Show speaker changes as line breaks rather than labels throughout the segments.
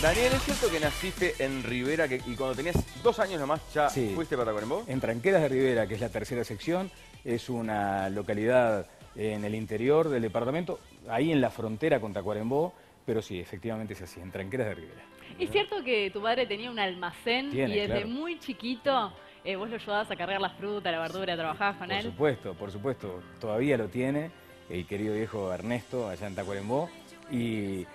Daniel, ¿es cierto que naciste en Rivera y cuando tenías 2 años nomás ya fuiste para Tacuarembó?
En Tranqueras de Rivera, que es la tercera sección, es una localidad en el interior del departamento, ahí en la frontera con Tacuarembó, pero sí, efectivamente es así, en Tranqueras de Rivera.
¿Es cierto que tu padre tenía un almacén y desde
claro,
muy chiquito vos lo ayudabas a cargar la fruta, la verdura, trabajabas con él?
Por supuesto, todavía lo tiene el querido viejo Ernesto allá en Tacuarembó, y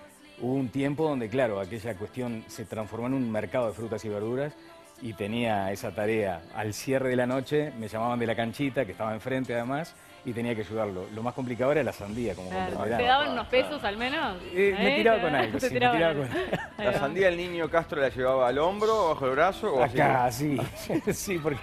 hubo un tiempo donde, claro, aquella cuestión se transformó en un mercado de frutas y verduras y tenía esa tarea. Al cierre de la noche me llamaban de la canchita, que estaba enfrente además, y tenía que ayudarlo. Lo más complicado era la sandía, como comprenderán.
¿Te daban unos pesos al menos?
Me tiraba con algo, sí, me tiraba con algo.
¿La sandía el niño Castro la llevaba al hombro, bajo el brazo? O
acá,
así?
Sí, sí, porque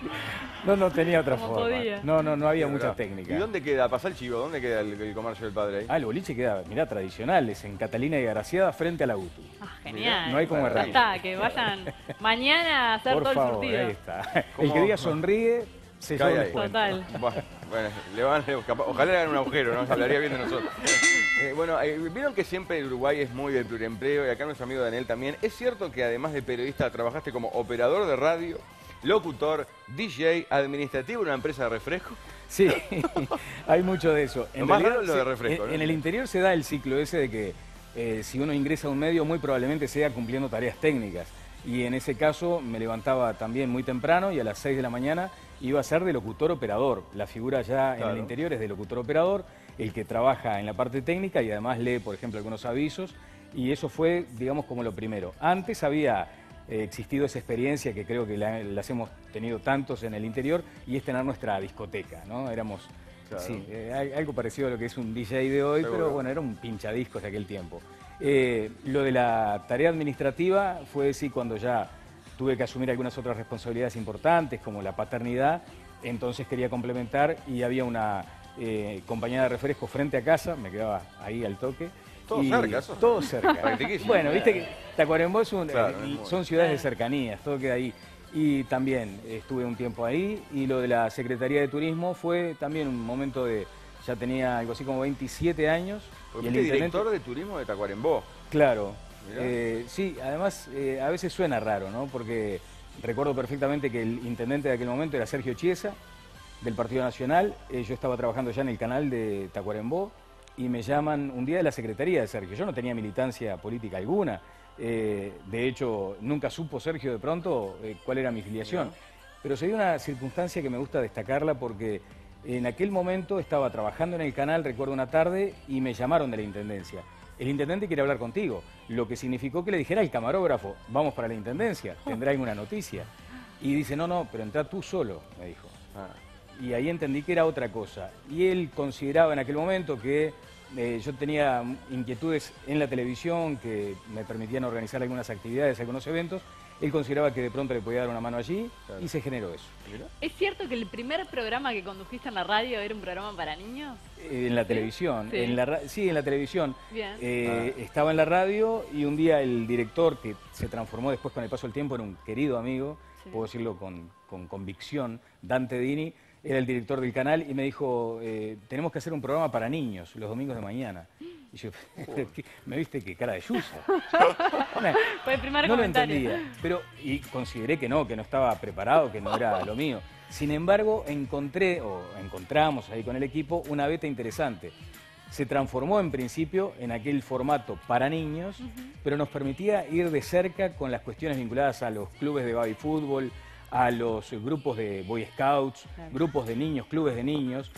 no tenía otra forma.
Podía.
No había mucha técnica.
¿Y dónde queda? Pasa el chivo, ¿dónde queda el comercio del padre ahí?
El boliche queda, mirá, tradicional, es en Catalina y Graciada, frente a la UTU.
Genial.
No hay como errar.
Ya está, que vayan mañana a hacer todo el surtido.
Ahí está. El que diga sonríe, se lleva un descuento.
Total.
Bueno, ojalá le hagan un agujero, ¿no? Se hablaría bien de nosotros. Vieron que siempre el Uruguay es muy del pluriempleo y acá nuestro amigo Daniel también. ¿Es cierto que además de periodista trabajaste como operador de radio, locutor, DJ, administrativo en una empresa de refresco?
Sí, hay mucho de eso.
Lo más raro es lo de refresco, ¿no?
En el interior se da el ciclo ese de que si uno ingresa a un medio muy probablemente sea cumpliendo tareas técnicas. Y en ese caso me levantaba también muy temprano y a las 6 de la mañana iba a ser de locutor-operador. La figura ya en el interior es de locutor-operador, el que trabaja en la parte técnica y además lee, por ejemplo, algunos avisos. Y eso fue, digamos, como lo primero. Antes había existido esa experiencia que creo que las hemos tenido tantos en el interior, y es tener nuestra discoteca, ¿no? Éramos, algo parecido a lo que es un DJ de hoy, pero bueno, era un pinchadiscos de aquel tiempo. Lo de la tarea administrativa fue cuando ya tuve que asumir algunas otras responsabilidades importantes, como la paternidad. Entonces quería complementar y había una compañía de refresco frente a casa, me quedaba ahí al toque.
Todo cerca, eso.
Todo cerca. Bueno, viste que Tacuarembó son ciudades de cercanías, todo queda ahí. Y también estuve un tiempo ahí, y lo de la Secretaría de Turismo fue también un momento ya tenía algo así como 27 años.
Porque fuiste director de turismo de Tacuarembó.
Claro. Sí, además a veces suena raro, ¿no? Porque recuerdo perfectamente que el intendente de aquel momento era Sergio Chiesa, del Partido Nacional. Yo estaba trabajando ya en el canal de Tacuarembó y me llaman un día de la Secretaría de Sergio. Yo no tenía militancia política alguna. De hecho, nunca supo Sergio de pronto cuál era mi filiación. Pero se dio una circunstancia que me gusta destacarla porque en aquel momento estaba trabajando en el canal, recuerdo una tarde, y me llamaron de la Intendencia. El intendente quiere hablar contigo, lo que significó que le dijera al camarógrafo, vamos para la Intendencia, tendrá alguna noticia. Y dice, no, pero entrá tú solo, me dijo. Y ahí entendí que era otra cosa. Y él consideraba en aquel momento que yo tenía inquietudes en la televisión que me permitían organizar algunas actividades, algunos eventos. Él consideraba que de pronto le podía dar una mano allí y se generó eso.
¿Es cierto que el primer programa que condujiste en la radio era un programa para niños?
En la televisión. Sí, en la televisión.
Bien.
Estaba en la radio y un día el director, que se transformó después con el paso del tiempo en un querido amigo, puedo decirlo con convicción, Dante Dini, era el director del canal y me dijo, tenemos que hacer un programa para niños los domingos de mañana. Y yo, me viste qué cara de yusa.
Fue el primer
comentario. No lo entendía, y consideré que no estaba preparado, que no era lo mío. Sin embargo, encontramos ahí con el equipo una beta interesante. Se transformó en principio en aquel formato para niños, pero nos permitía ir de cerca con las cuestiones vinculadas a los clubes de baby fútbol, a los grupos de Boy Scouts, grupos de niños, clubes de niños,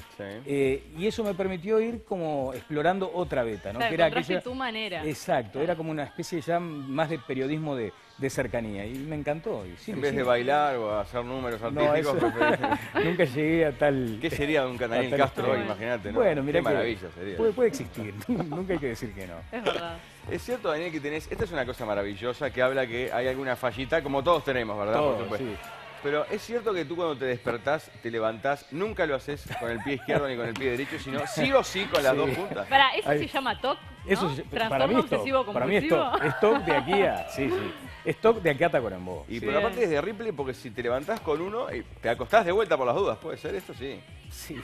y eso me permitió ir como explorando otra beta, ¿no?
Claro,
que era
aquella, tu manera.
Exacto, era como una especie ya más de periodismo de cercanía, y me encantó. Y
en vez de bailar o hacer números artísticos,
nunca llegué a tal...
¿Qué sería de un Daniel Castro hoy? Imagínate, ¿no?
Bueno, mira,
qué maravilla sería.
Puede existir, nunca hay que decir que no.
Es verdad.
Es cierto, Daniel, que tenés... Esta es una cosa maravillosa que habla que hay alguna fallita, como todos tenemos, ¿verdad?
Todos,
por supuesto.
Sí.
Pero es cierto que tú cuando te despertás, te levantás, nunca lo haces con el pie izquierdo ni con el pie derecho, sino sí o sí con las dos puntas.
Para, eso se llama TOC, ¿no?
Eso para mí es TOC. Para mí es TOC. Es TOC de aquí a... Sí. Es TOC de aquí a Tacuarembó.
Y por aparte es de Ripley porque si te levantás con uno, te acostás de vuelta por las dudas. ¿Puede ser esto? Sí.
Sí.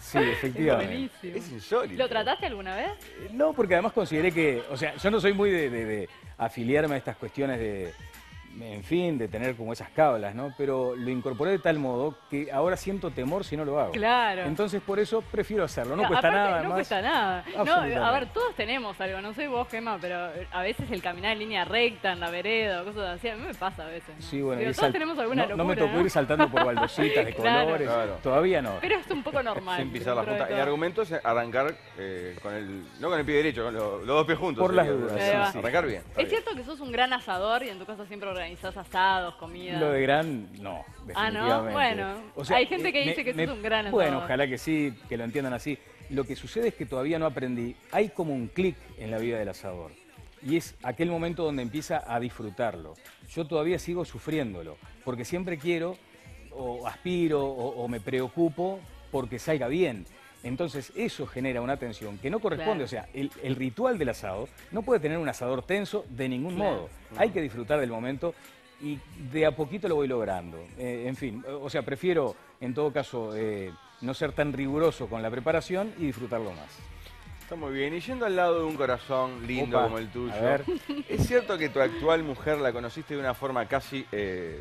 Sí, efectivamente.
Buenísimo.
Es insólito.
¿Lo trataste alguna vez?
No, porque además consideré que, o sea, yo no soy muy de afiliarme a estas cuestiones de, en fin, de tener como esas cábalas, ¿no? Pero lo incorporé de tal modo que ahora siento temor si no lo hago.
Claro.
Entonces por eso prefiero hacerlo. No
No,
cuesta
aparte,
nada,
no
además.
cuesta nada. No,
Absolutamente.
a ver, todos tenemos algo, no soy vos, Gemma, pero a veces el caminar en línea recta, en la vereda, o cosas así, a mí me pasa a veces, ¿no?
Sí, bueno,
Digo,
y
todos tenemos alguna
no me
locura,
tocó ir saltando por baldositas de
Claro.
colores,
Claro.
todavía no.
Pero es un poco normal.
Sin pisar la
dentro de
punta. El
todo.
argumento es arrancar con el, no con el pie derecho, con los dos pies juntos.
Por las
sería.
dudas,
Ahí va.
sí.
Arrancar bien. está
Es
bien.
cierto que sos un gran asador y en tu casa siempre organizás asados, comida.
Lo de gran, no,
Ah, ¿no?
definitivamente.
Bueno, hay gente que dice que sos un gran
Bueno,
asador.
ojalá que sí, que lo entiendan así. Lo que sucede es que todavía no aprendí. Hay como un clic en la vida del asador. Y es aquel momento donde empieza a disfrutarlo. Yo todavía sigo sufriéndolo, porque siempre quiero, o aspiro, o me preocupo porque salga bien. Entonces eso genera una tensión que no corresponde.
Claro.
O sea, el ritual del asado no puede tener un asador tenso de ningún
Claro.
modo. Hay que disfrutar del momento y de a poquito lo voy logrando. En fin, o sea, prefiero en todo caso no ser tan riguroso con la preparación y disfrutarlo más.
Está muy bien. Y yendo al lado de un corazón lindo
Opa,
como el tuyo,
a ver.
¿es cierto que tu actual mujer la conociste de una forma casi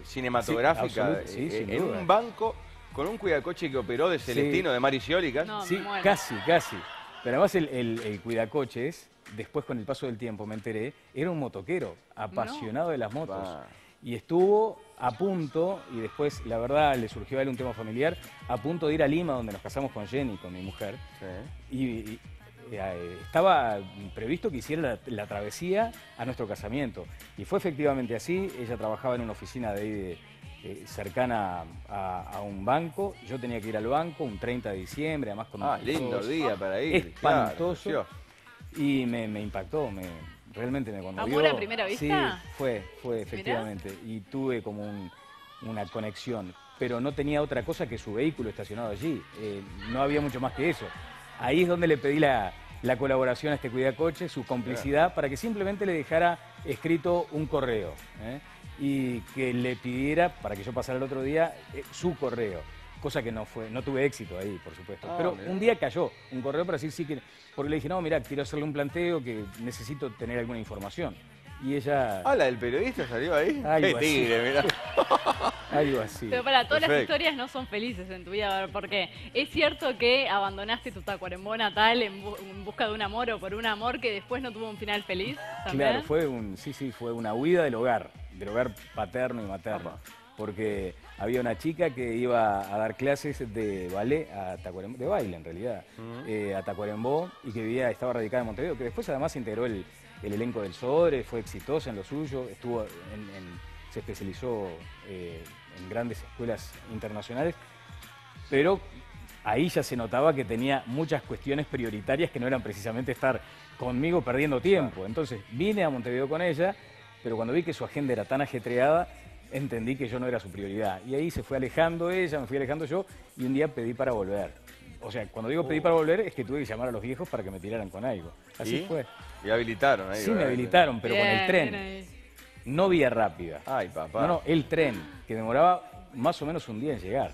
cinematográfica?
Sí, sin
en
duda.
un banco con un cuidacoche que operó de Celestino, de Mari Scioli,
No,
Sí,
me muero.
casi. Pero además el cuidacoches, después con el paso del tiempo me enteré, era un motoquero, apasionado de las motos.
Pa.
Y estuvo a punto, y después, la verdad, le surgió a él un tema familiar, a punto de ir a Lima, donde nos casamos con Jenny, con mi mujer.
Sí.
Y estaba previsto que hiciera la travesía a nuestro casamiento. Y fue efectivamente así. Ella trabajaba en una oficina de ahí cercana a un banco. Yo tenía que ir al banco un 30 de diciembre, además con
Lindo
todos-
día para ir.
espantoso.
Claro,
Y me impactó, realmente me conmovió.
¿Amor a primera vista?
Sí, fue efectivamente. Y tuve como una conexión. Pero no tenía otra cosa que su vehículo estacionado allí. No había mucho más que eso. Ahí es donde le pedí la colaboración a este cuidacoche, su complicidad, para que simplemente le dejara escrito un correo. Y que le pidiera, para que yo pasara el otro día, su correo. Cosa que no tuve éxito ahí, por supuesto. Pero
mirá.
un día cayó un correo para decir sí que... Porque le dije, no, mira, quiero hacerle un planteo que necesito tener alguna información. Y ella...
Ah, la del periodista salió ahí.
Algo
Qué tigre, mirá.
Algo así.
Pero para todas las
Perfecto.
historias no son felices en tu vida, a ver, porque es cierto que abandonaste tu Tacuarembó natal en busca de un amor o por un amor que después no tuvo un final feliz. ¿También?
Claro, fue una huida del hogar paterno y materno. Porque había una chica que iba a dar clases de ballet a Tacuarembó, de baile en realidad, a Tacuarembó, y que estaba radicada en Montevideo, que después además integró el elenco del Sodre, fue exitosa en lo suyo, se especializó en grandes escuelas internacionales, pero ahí ya se notaba que tenía muchas cuestiones prioritarias que no eran precisamente estar conmigo perdiendo tiempo. Entonces vine a Montevideo con ella, pero cuando vi que su agenda era tan ajetreada, entendí que yo no era su prioridad. Y ahí se fue alejando ella, me fui alejando yo, y un día pedí para volver. O sea, cuando digo pedí para volver, es que tuve que llamar a los viejos para que me tiraran con algo. Así
¿Y?
fue.
Y habilitaron ahí.
Sí, me
¿verdad?
habilitaron, pero con el
Bien,
tren.
bien ahí.
No vía rápida.
Ay, papá.
No, el tren, que demoraba más o menos un día en llegar.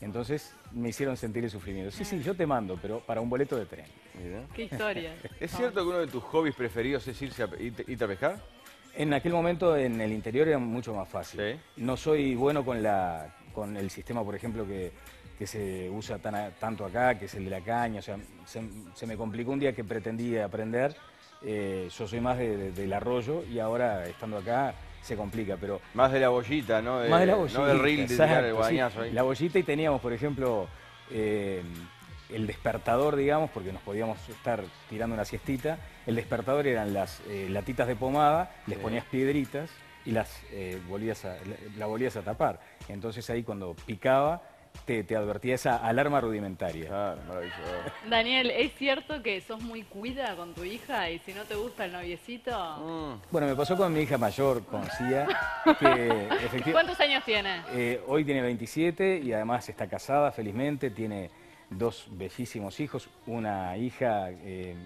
Entonces me hicieron sentir el sufrimiento. Sí, yo te mando, pero para un boleto de tren.
Mirá.
Qué historia.
¿Es cierto que uno de tus hobbies preferidos es irte a pescar?
En aquel momento en el interior era mucho más fácil.
Sí.
No soy bueno con el sistema, por ejemplo, que se usa tanto acá, que es el de la caña. O sea, se me complicó un día que pretendí aprender. Yo soy más del arroyo y ahora estando acá se complica, pero...
Más de la bollita, ¿no?
Más de la bollita.
No del reel de tirar el
exacto,
guadañazo
sí.
ahí.
La bollita, y teníamos, por ejemplo, el despertador, digamos, porque nos podíamos estar tirando una siestita. El despertador eran las latitas de pomada, les ponías piedritas y la volvías a tapar. Entonces ahí cuando picaba te advertía esa alarma rudimentaria.
Claro, maravilloso.
Daniel, ¿es cierto que sos muy cuida con tu hija y si no te gusta el noviecito?
Bueno, me pasó con mi hija mayor, con Cia, que efectivamente...
¿Cuántos años tiene?
Hoy tiene 27 y además está casada felizmente, tiene 2 bellísimos hijos, una hija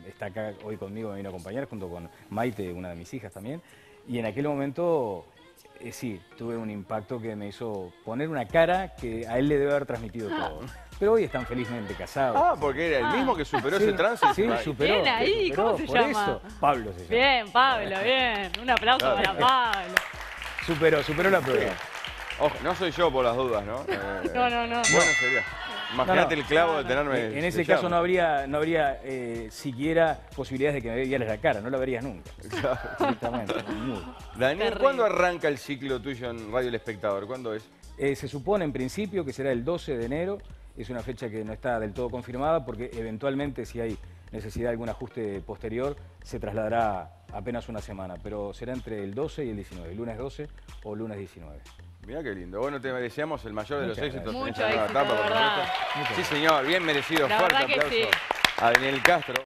está acá hoy conmigo, me vino a acompañar junto con Maite, una de mis hijas también, y en aquel momento Sí, tuve un impacto que me hizo poner una cara que a él le debe haber transmitido todo. Pero hoy están felizmente casados.
Ah, porque era el mismo que superó ese trance.
Sí, superó.
Bien ahí,
superó,
¿cómo se
por
llama?
eso, Pablo se llama.
Bien, Pablo, bien. Un aplauso para Pablo.
Superó la prueba.
Ojo, no soy yo por las dudas, ¿no?
No.
Bueno, sería. Imagínate el clavo de tenerme.
En ese caso no habría siquiera posibilidades de que me vieras la cara, no la verías nunca. Directamente,
Daniel,
Terrible.
¿cuándo arranca el ciclo tuyo en Radio El Espectador? ¿Cuándo es?
Se supone en principio que será el 12 de enero, es una fecha que no está del todo confirmada porque eventualmente si hay necesidad de algún ajuste posterior se trasladará apenas una semana, pero será entre el 12 y el 19, lunes 12 o lunes 19.
Mirá qué lindo. Bueno, te deseamos el mayor de los
Muchas
éxitos en
Mucho
esta nueva
éxito,
etapa.
de
por
verdad.
supuesto. Sí, señor, bien merecido.
La
Fuerte
verdad que
aplauso
sí.
a Daniel Castro.